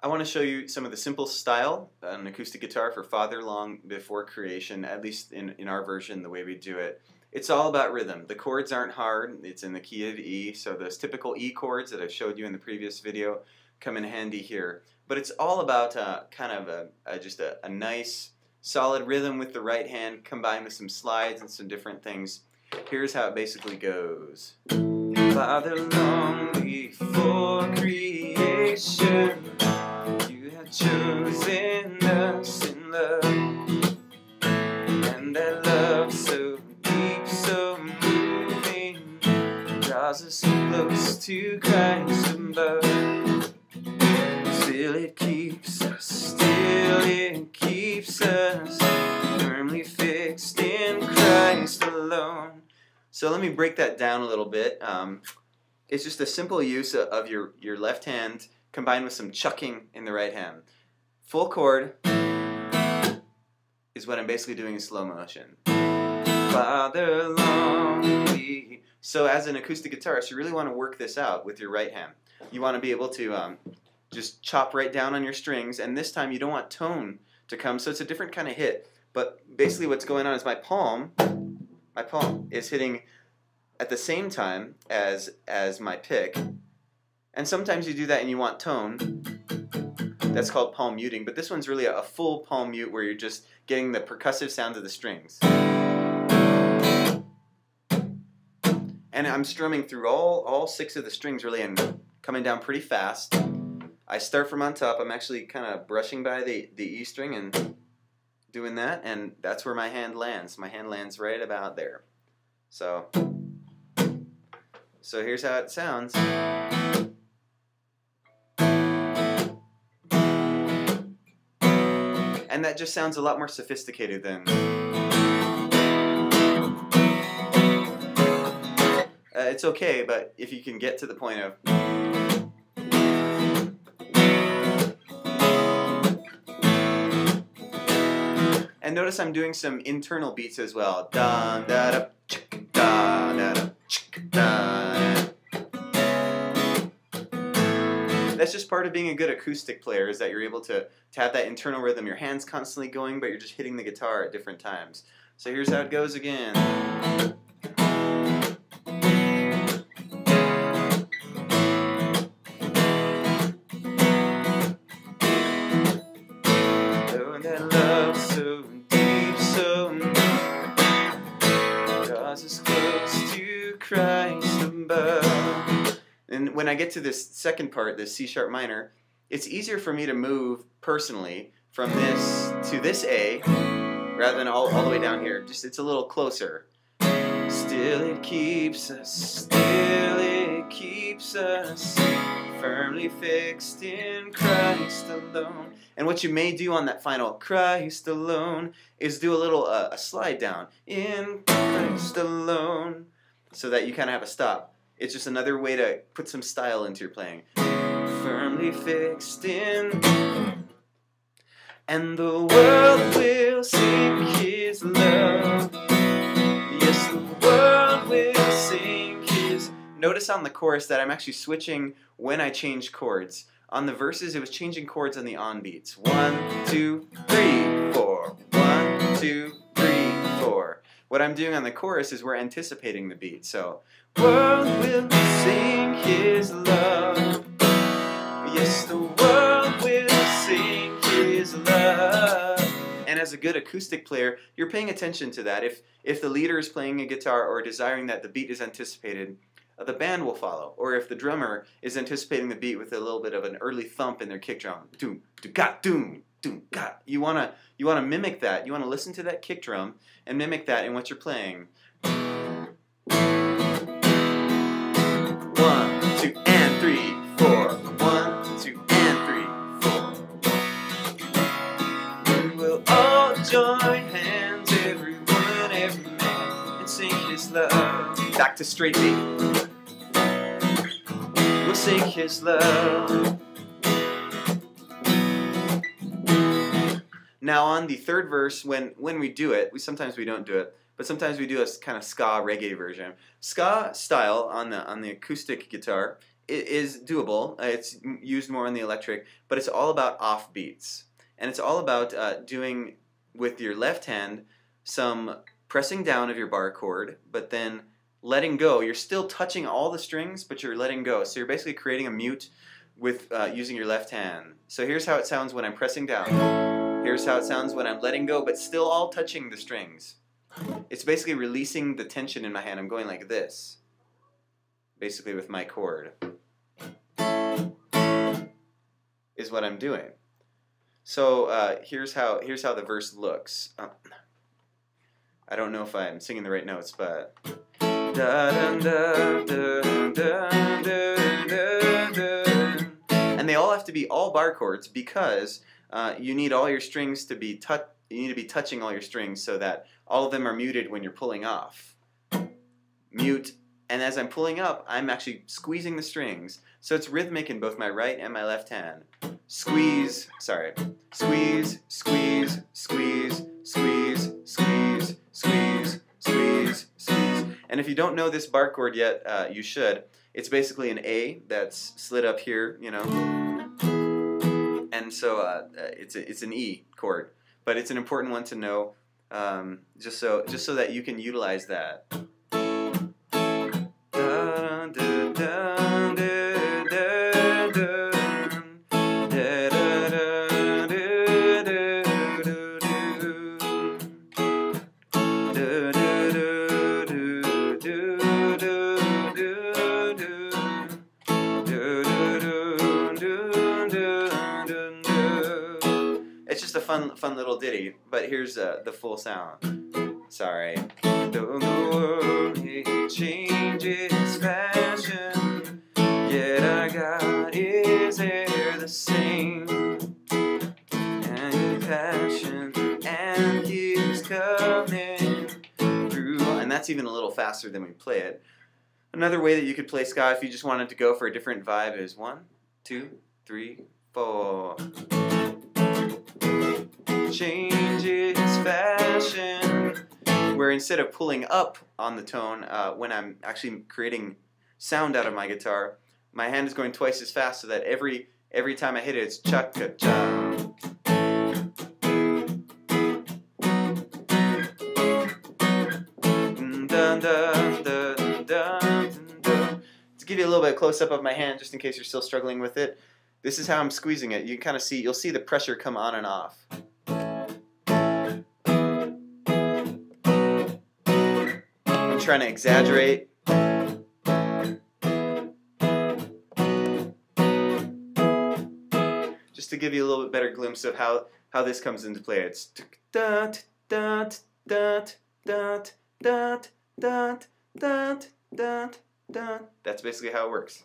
I want to show you some of the simple style on an acoustic guitar for Farther Long Before Creation, at least in our version, the way we do it. It's all about rhythm. The chords aren't hard. It's in the key of E, so those typical E chords that I showed you in the previous video come in handy here. But it's all about kind of just a nice, solid rhythm with the right hand combined with some slides and some different things. Here's how it basically goes. Farther long before creation, you have chosen us in love, and that love so deep, so moving, draws us close to Christ above. Still it keeps us firmly fixed in Christ alone. So let me break that down a little bit. It's just a simple use of your left hand combined with some chucking in the right hand. Full chord is what I'm basically doing in slow motion. Farther long. So as an acoustic guitarist, you really want to work this out with your right hand. You want to be able to just chop right down on your strings, and this time you don't want tone to come, so it's a different kind of hit. But basically what's going on is my palm is hitting at the same time as my pick. And sometimes you do that and you want tone. That's called palm muting, but this one's really a full palm mute where you're just getting the percussive sound of the strings. And I'm strumming through all 6 of the strings really and coming down pretty fast. I start from on top. I'm actually kind of brushing by the E string and doing that, and that's where my hand lands. My hand lands right about there. So here's how it sounds. And that just sounds a lot more sophisticated than... it's okay, but if you can get to the point of... And notice I'm doing some internal beats as well. Da da da chick da da da chick da. That's just part of being a good acoustic player, is that you're able to have that internal rhythm. Your hand's constantly going, but you're just hitting the guitar at different times. So here's how it goes again. Oh, that love so deep, so draws us close to Christ above. And when I get to this second part, this C sharp minor, it's easier for me to move personally from this to this A rather than all the way down here. Just it's a little closer. Still it keeps us firmly fixed in Christ alone. And what you may do on that final Christ alone is do a little a slide down in Christ alone, so that you kind of have a stop. It's just another way to put some style into your playing. Firmly fixed in, and the world will sing His love. Yes, the world will sing His. Notice on the chorus that I'm actually switching when I change chords. On the verses, it was changing chords on the on beats. 1, 2, 3, 4. 1, 2, 3, 4. What I'm doing on the chorus is we're anticipating the beat. So, world will sing His love. Yes, the world will sing His love. And as a good acoustic player, you're paying attention to that. If the leader is playing a guitar or desiring that the beat is anticipated, the band will follow. Or if the drummer is anticipating the beat with a little bit of an early thump in their kick drum, doom, do got, doom, doom, got. You wanna mimic that. You wanna listen to that kick drum and mimic that in what you're playing. 1, 2, and 3, 4. 1, 2, and 3, 4. We will all join hands, everyone, every man, and sing His love. Back to straight beat. We'll sing His love. Now on the third verse, when we do it, sometimes we don't do it, but sometimes we do a kind of ska reggae version. Ska style on the acoustic guitar is doable. It's used more on the electric, but it's all about off beats. And it's all about doing with your left hand some pressing down of your bar chord, but then letting go. You're still touching all the strings, but you're letting go. So you're basically creating a mute with using your left hand. So here's how it sounds when I'm pressing down. Here's how it sounds when I'm letting go, but still all touching the strings. It's basically releasing the tension in my hand. I'm going like this, basically with my chord, is what I'm doing. So here's how the verse looks. I don't know if I'm singing the right notes, but and they all have to be all bar chords because you need all your strings to be you need to be touching all your strings so that all of them are muted when you're pulling off. Mute, and as I'm pulling up, I'm actually squeezing the strings. So it's rhythmic in both my right and my left hand. Squeeze, sorry. Squeeze, squeeze, squeeze, squeeze, squeeze, squeeze, squeeze, squeeze. And if you don't know this bar chord yet, you should. It's basically an A that's slid up here, you know. And so it's an E chord. But it's an important one to know, just so that you can utilize that. It's just a fun little ditty, but here's the full sound. Sorry. Though the world it changes fashion, yet our God is there the same. And His passion and His covenant through, and that's even a little faster than we play it. Another way that you could play ska if you just wanted to go for a different vibe is 1, 2, 3, 4. Changes fashion, where instead of pulling up on the tone when I'm actually creating sound out of my guitar, my hand is going twice as fast so that every time I hit it, it's cha-cha-cha. To give you a little bit close up of my hand, just in case you're still struggling with it, this is how I'm squeezing it. You can kind of see, you'll see the pressure come on and off. I'm trying to exaggerate. Just to give you a little bit better glimpse of how this comes into play. It's dot dot dot dot dot dot dot dot dot. That's basically how it works.